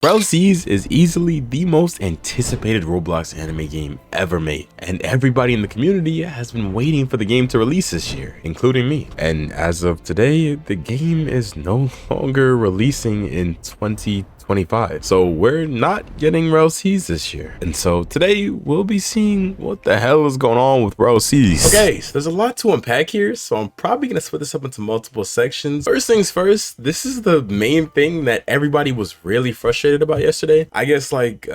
RELL is easily the most anticipated Roblox anime game ever made, and everybody in the community has been waiting for the game to release this year, including me. And as of today, the game is no longer releasing in 2025. So we're not getting RELL this year. And so today we'll be seeing what the hell is going on with RELL. Okay, so there's a lot to unpack here, so I'm probably gonna split this up into multiple sections. First things first, this is the main thing that everybody was really frustrated about yesterday. I guess like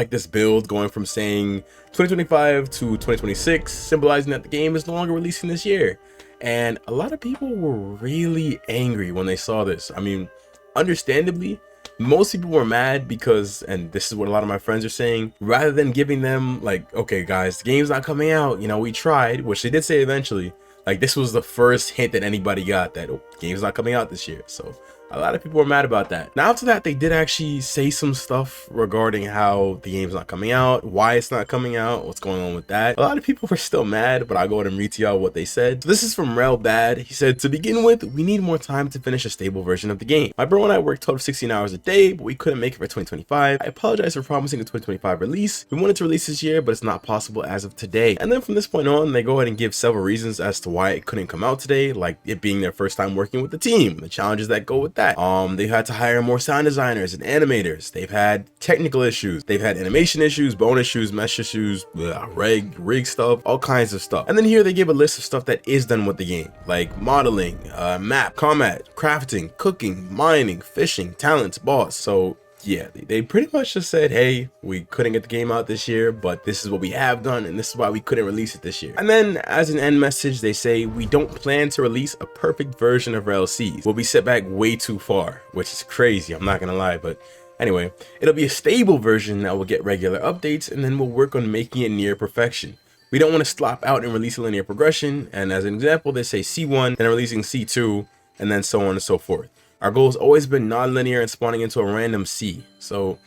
this build going from saying 2025 to 2026, symbolizing that the game is no longer releasing this year. And a lot of people were really angry when they saw this. I mean, understandably, most people were mad because, and this is what a lot of my friends are saying, rather than giving them like, okay guys, the game's not coming out, you know, we tried, which they did say eventually, like this was the first hint that anybody got that the game's not coming out this year. So a lot of people were mad about that. Now after that, they did actually say some stuff regarding how the game's not coming out, why it's not coming out, what's going on with that. A lot of people were still mad, but I'll go ahead and read to y'all what they said. So this is from RELL Bad. He said, to begin with, we need more time to finish a stable version of the game. My bro and I worked 12 to 16 hours a day, but we couldn't make it for 2025. I apologize for promising a 2025 release. We wanted to release this year, but it's not possible as of today. And then from this point on, they go ahead and give several reasons as to why it couldn't come out today, like it being their first time working with the team, the challenges that go with that. They've had to hire more sound designers and animators. They've had technical issues. They've had animation issues, bone issues, mesh issues, rig stuff, all kinds of stuff. And then here they give a list of stuff that is done with the game, like modeling, map, combat, crafting, cooking, mining, fishing, talents, boss. So yeah, they pretty much just said, hey, we couldn't get the game out this year, but this is what we have done, and this is why we couldn't release it this year. And then as an end message, they say, we don't plan to release a perfect version of RELL. We'll be set back way too far, which is crazy, I'm not gonna lie, but anyway, it'll be a stable version that will get regular updates, and then we'll work on making it near perfection. We don't want to slop out and release a linear progression, and as an example, they say C1, then releasing C2, and then so on and so forth. Our goal has always been non-linear and spawning into a random C. So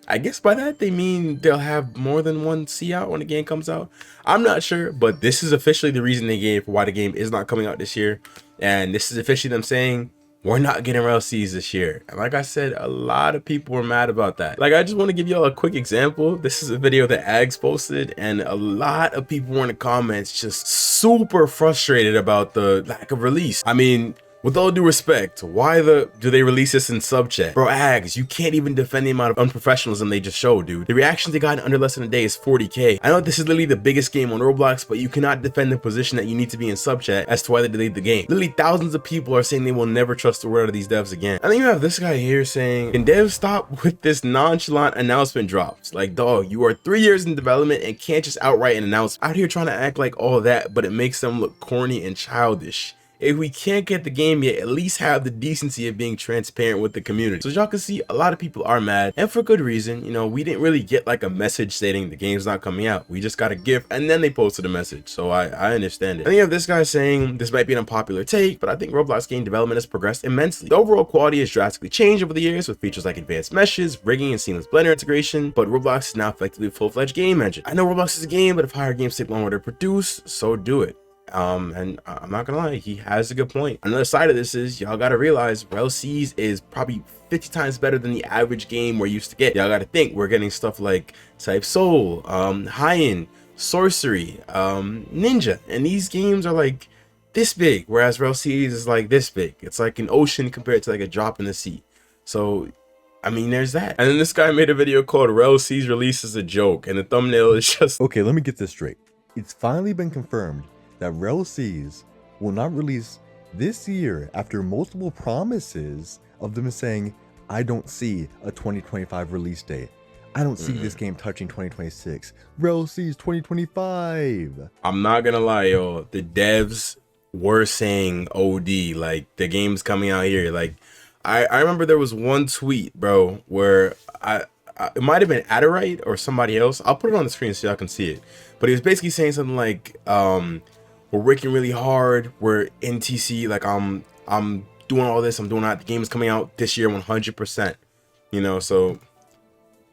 I guess by that they mean they'll have more than one C out when the game comes out. I'm not sure, but this is officially the reason they gave for why the game is not coming out this year. And this is officially them saying, we're not getting RELL this year. And like I said, a lot of people were mad about that. Like, I just want to give y'all a quick example. This is a video that Ags posted, and a lot of people were in the comments just super frustrated about the lack of release. I mean, with all due respect, why do they release this in sub chat? Bro, Ags, you can't even defend the amount of unprofessionalism they just showed, dude. The reactions they got in under less than a day is 40K. I know this is literally the biggest game on Roblox, but you cannot defend the position that you need to be in sub chat as to why they delayed the game. Literally thousands of people are saying they will never trust the word of these devs again. And then you have this guy here saying, can devs stop with this nonchalant announcement drops? Like, dog, you are 3 years in development and can't just outright announce out here trying to act like all that, but it makes them look corny and childish. If we can't get the game yet, at least have the decency of being transparent with the community. So as y'all can see, a lot of people are mad, and for good reason. You know, we didn't really get like a message stating the game's not coming out. We just got a GIF and then they posted a message. So I understand it. And you have this guy saying this might be an unpopular take, but I think Roblox game development has progressed immensely. The overall quality has drastically changed over the years with features like advanced meshes, rigging, and seamless blender integration, but Roblox is now effectively a full-fledged game engine. I know Roblox is a game, but if higher games take longer to produce, so do it. And I'm not gonna lie, he has a good point. Another side of this is y'all gotta realize RELL is probably 50 times better than the average game we're used to get. Y'all gotta think we're getting stuff like Type Soul, High-End, Sorcery, Ninja, and these games are like this big, whereas RELL is like this big. It's like an ocean compared to like a drop in the sea. So I mean, there's that. And then this guy made a video called RELL release is a joke, and the thumbnail is just, okay, let me get this straight. It's finally been confirmed that RELL will not release this year after multiple promises of them saying, I don't see a 2025 release date. I don't see this game touching 2026. RELL 2025. I'm not gonna lie, yo. The devs were saying OD, like the game's coming out here. Like I remember there was one tweet, bro, where it might have been Adderite or somebody else. I'll put it on the screen so y'all can see it. But he was basically saying something like, we're working really hard, we're in TC, like I'm doing all this, I'm doing that, the game is coming out this year 100%, you know. So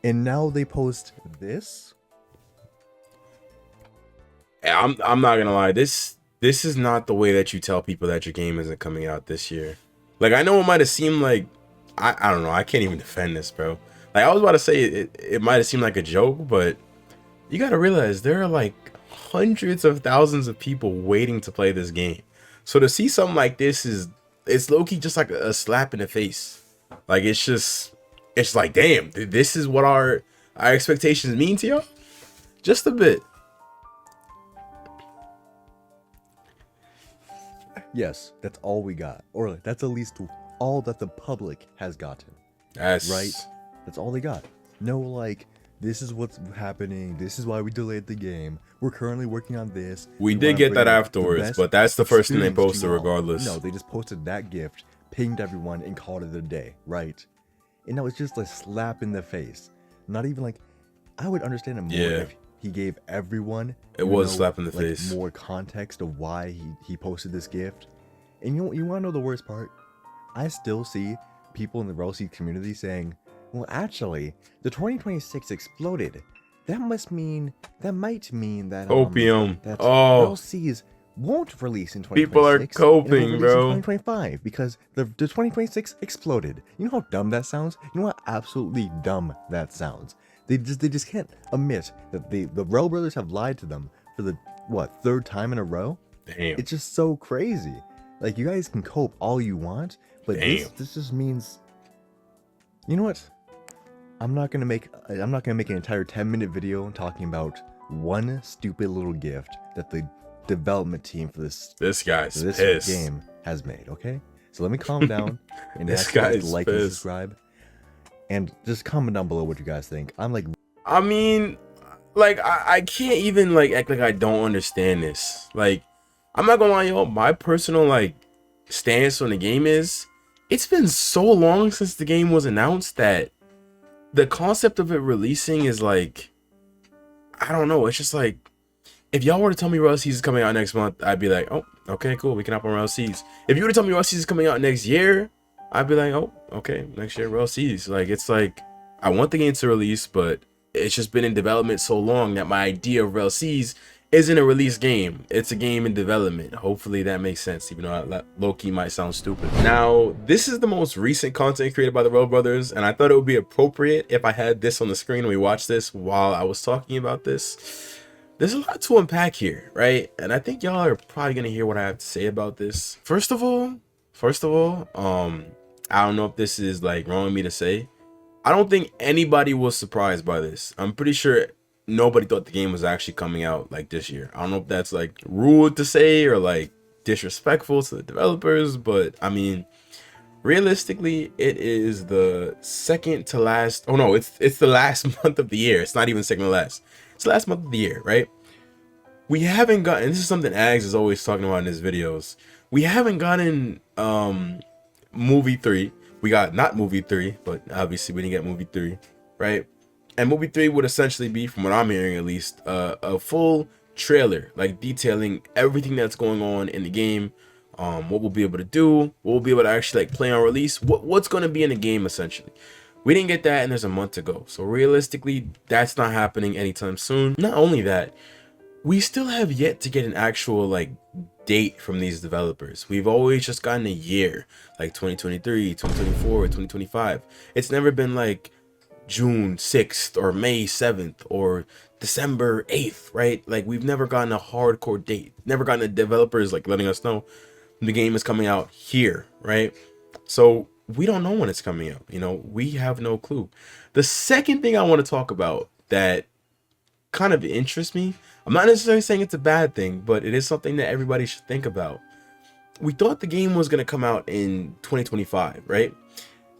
and now they post this. I'm not gonna lie, this is not the way that you tell people that your game isn't coming out this year. Like, I know it might have seemed like I don't know. I can't even defend this, bro. Like, I was about to say it might have seemed like a joke, but you got to realize there are like hundreds of thousands of people waiting to play this game. So to see something like this it's low-key just like a slap in the face. Like, it's like, damn, this is what our expectations mean to y'all? Just a bit. Yes, that's all we got. Or like, that's at least all that the public has gotten. That's right. That's all they got. No, like, this is what's happening. This is why we delayed the game. We're currently working on this. We did get that afterwards, but that's the first thing they posted regardless. No, they just posted that gift, pinged everyone, and called it a day, right? And now it's just a slap in the face. Not even like, I would understand it more if he gave everyone. It was a slap in the face. More context of why he posted this gift. And you want to know the worst part? I still see people in the RELL community saying, well, actually, the 2026 exploded. That might mean that opium. That RELL won't release in 2026. People are coping, bro. In 2025 because the 2026 exploded. You know how dumb that sounds? You know how absolutely dumb that sounds? They just can't admit that the RELL brothers have lied to them for the third time in a row. Damn. It's just so crazy. Like, you guys can cope all you want, but this just means, you know what? I'm not gonna make an entire 10-minute video talking about one stupid little gift that the development team for this game has made. Okay, so let me calm down and this guy's like and subscribe, and just comment down below what you guys think. I mean, like, I can't even like act like I don't understand this. Like, I'm not gonna lie, y'all. My personal like stance on the game is, it's been so long since the game was announced that the concept of it releasing is like, I don't know. It's just like, if y'all were to tell me RELL is coming out next month, I'd be like, oh, okay, cool, we can hop on RELL. If you were to tell me RELL is coming out next year, I'd be like, oh, okay, next year RELL. Like, it's like, I want the game to release, but it's just been in development so long that my idea of RELL isn't a release game. It's a game in development. Hopefully that makes sense, even though low-key might sound stupid. Now, this is the most recent content created by the RELL brothers, and I thought it would be appropriate if I had this on the screen and we watched this while I was talking about this. There's a lot to unpack here, right? And I think y'all are probably gonna hear what I have to say about this. First of all, I don't know if this is like wrong of me to say. I don't think anybody was surprised by this. I'm pretty sure nobody thought the game was actually coming out like this year. I don't know if that's like rude to say or like disrespectful to the developers, but I mean, realistically, it is the second to last. Oh no, it's the last month of the year. It's not even second to last. It's the last month of the year, right? We haven't gotten, this is something Ags is always talking about in his videos. We haven't gotten movie 3. We got not movie 3, but obviously we didn't get movie 3, right? And movie 3 would essentially be, from what I'm hearing at least, a full trailer, like detailing everything that's going on in the game, what we'll be able to do, what we'll be able to actually like play on release, what's going to be in the game essentially. We didn't get that, and there's a month to go. So realistically, that's not happening anytime soon. Not only that, we still have yet to get an actual like date from these developers. We've always just gotten a year, like 2023, 2024, 2025. It's never been like June 6th or May 7th or December 8th, right? Like, we've never gotten a hardcore date, never gotten the developers like letting us know the game is coming out here, right? So we don't know when it's coming out, you know, we have no clue. The second thing I want to talk about that kind of interests me, I'm not necessarily saying it's a bad thing, but it is something that everybody should think about. We thought the game was going to come out in 2025, right?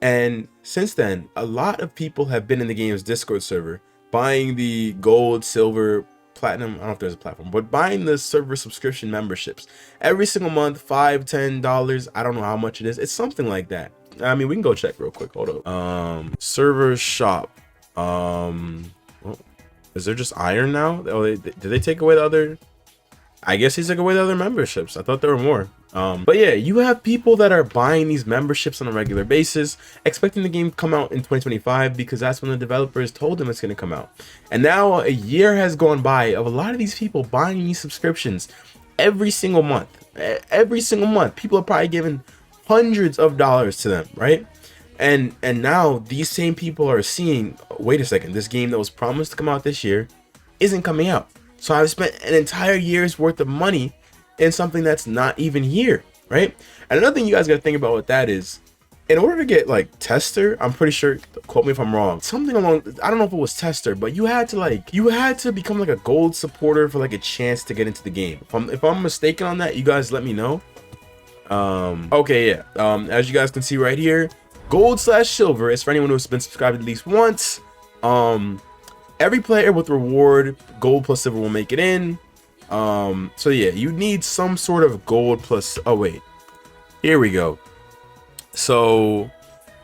And since then, a lot of people have been in the game's Discord server, buying the gold, silver, platinum, I don't know if there's a platform, but buying the server subscription memberships every single month, $5, $10, I don't know how much it is. It's something like that. I mean, we can go check real quick. Hold up. Server shop. Is there just iron now? Oh, did they take away the other? I guess he took away the other memberships. I thought there were more. But yeah, you have people that are buying these memberships on a regular basis, expecting the game to come out in 2025 because that's when the developers told them it's going to come out. And now a year has gone by of a lot of these people buying these subscriptions every single month. Every single month, people are probably giving hundreds of dollars to them, right? And now these same people are seeing, wait a second, this game that was promised to come out this year isn't coming out. So I've spent an entire year's worth of money in something that's not even here, right? And another thing you guys got to think about with that is, in order to get like tester, I'm pretty sure, quote me if I'm wrong, something along, I don't know if it was tester, but you had to become like a gold supporter for like a chance to get into the game. If I'm mistaken on that, you guys let me know. Okay, yeah. As you guys can see right here, gold/silver is for anyone who's been subscribed at least once. Every player with reward, gold plus silver will make it in. So yeah, you need some sort of gold plus, oh wait, here we go. So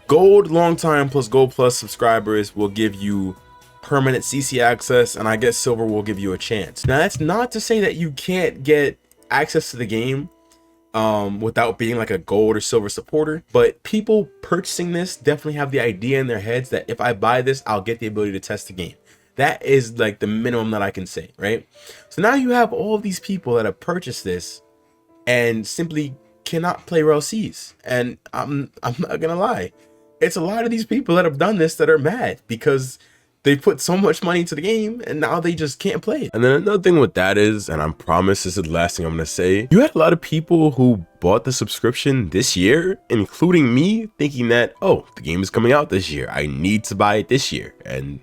gold long time plus gold plus subscribers will give you permanent CC access, and I guess silver will give you a chance. Now that's not to say that you can't get access to the game without being like a gold or silver supporter, but people purchasing this definitely have the idea in their heads that if I buy this, I'll get the ability to test the game. That is like the minimum that I can say, right? So now you have all of these people that have purchased this and simply cannot play RELL Seas. And I'm not gonna lie, it's a lot of these people that have done this that are mad because they put so much money into the game and now they just can't play it. And then another thing with that is, and I promise this is the last thing I'm gonna say, you had a lot of people who bought the subscription this year, including me, thinking that, oh, the game is coming out this year, I need to buy it this year, and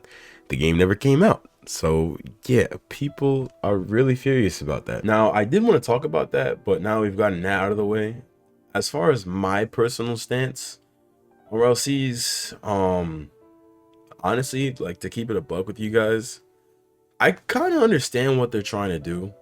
the game never came out. So yeah, people are really furious about that. Now, I did want to talk about that, but now we've gotten that out of the way. As far as my personal stance on RELL Seas, honestly, like, to keep it a buck with you guys, I kind of understand what they're trying to do.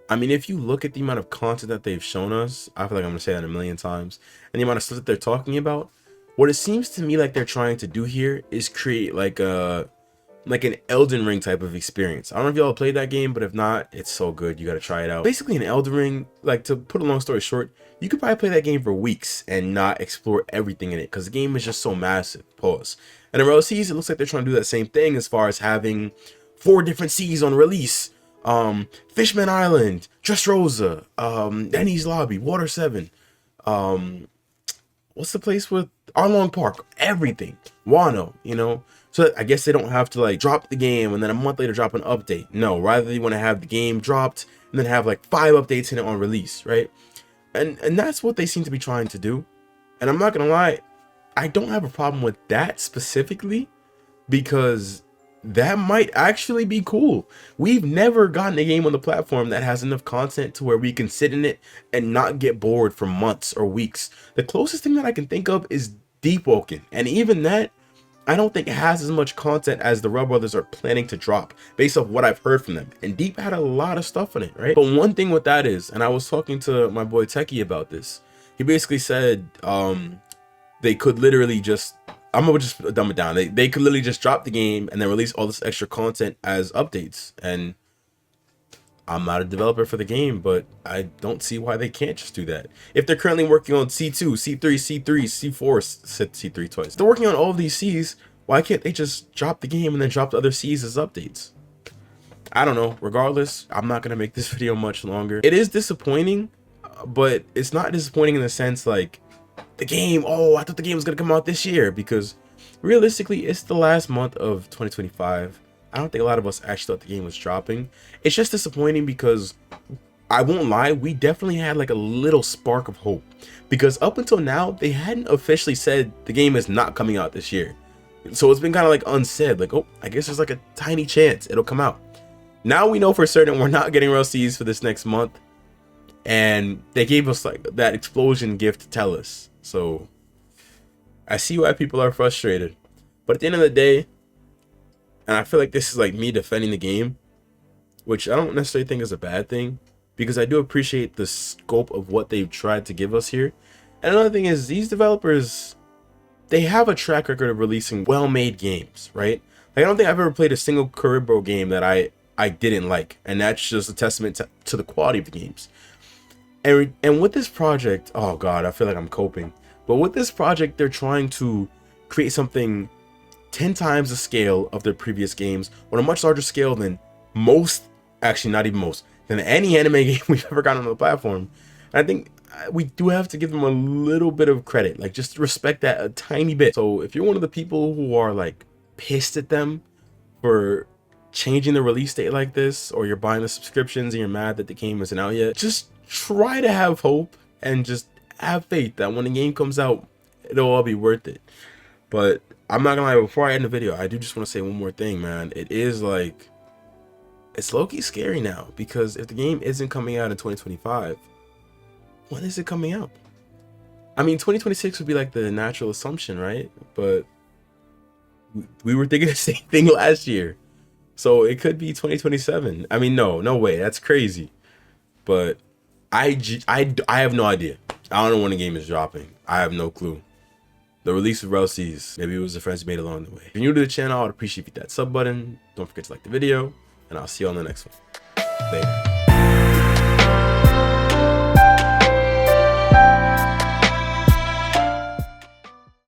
I mean, if you look at the amount of content that they've shown us, I feel like I'm gonna say that a million times, and the amount of stuff that they're talking about, what it seems to me like they're trying to do here is create like an Elden Ring type of experience. I don't know if y'all played that game, but if not, it's so good, you gotta try it out. Basically, an Elden Ring, like, to put a long story short, you could probably play that game for weeks and not explore everything in it because the game is just so massive. Pause. And in RELL Seas, it looks like they're trying to do that same thing as far as having 4 different seas on release. Fishman Island, Dressrosa, Denny's Lobby, Water 7, what's the place with Arlong Park, everything, Wano, you know. So I guess they don't have to like drop the game and then a month later drop an update. No, rather they want to have the game dropped and then have like 5 updates in it on release, right? And that's what they seem to be trying to do. And I'm not gonna lie, I don't have a problem with that specifically, because that might actually be cool. We've never gotten a game on the platform that has enough content to where we can sit in it and not get bored for months or weeks. The closest thing that I can think of is Deep Woken, and even that, I don't think it has as much content as the RELL brothers are planning to drop based off what I've heard from them. And Deep had a lot of stuff in it, right? But one thing with that is, and I was talking to my boy Techie about this, he basically said they could literally just, I'm gonna just dumb it down, they could literally just drop the game and then release all this extra content as updates. And I'm not a developer for the game, but I don't see why they can't just do that. If they're currently working on C2, C3, C3, C4, said C3 twice. If they're working on all of these Cs, why can't they just drop the game and then drop the other Cs as updates? I don't know. Regardless, I'm not going to make this video much longer. It is disappointing, but it's not disappointing in the sense like the game, oh, I thought the game was going to come out this year, because realistically, it's the last month of 2025. I don't think a lot of us actually thought the game was dropping. It's just disappointing because, I won't lie, we definitely had like a little spark of hope, because up until now they hadn't officially said the game is not coming out this year. So it's been kind of like unsaid, like, oh, I guess there's like a tiny chance it'll come out. Now we know for certain we're not getting RELL Seas for this next month, and they gave us like that explosion gift to tell us. So I see why people are frustrated, but at the end of the day, and I feel like this is like me defending the game, which I don't necessarily think is a bad thing, because I do appreciate the scope of what they've tried to give us here. And another thing is, these developers, they have a track record of releasing well-made games, right? Like, I don't think I've ever played a single Caribbo game that I didn't like, and that's just a testament to the quality of the games. And with this project, oh god, I feel like I'm coping. But with this project, they're trying to create something 10 times the scale of their previous games, on a much larger scale than most, actually not even most, than any anime game we've ever gotten on the platform. And I think we do have to give them a little bit of credit, like just respect that a tiny bit. So if you're one of the people who are like pissed at them for changing the release date like this, or you're buying the subscriptions and you're mad that the game isn't out yet, just try to have hope and just have faith that when the game comes out, it'll all be worth it. But I'm not gonna lie, before I end the video, I do just want to say one more thing, man. It is like, it's low-key scary now, because if the game isn't coming out in 2025, when is it coming out? I mean, 2026 would be like the natural assumption, right? But we were thinking the same thing last year. So it could be 2027. I mean, no way. That's crazy. But I have no idea. I don't know when the game is dropping. I have no clue. The release of RELL sees. Maybe it was the friends you made along the way. If you're new to the channel, I would appreciate that sub button. Don't forget to like the video. And I'll see you on the next one. Later.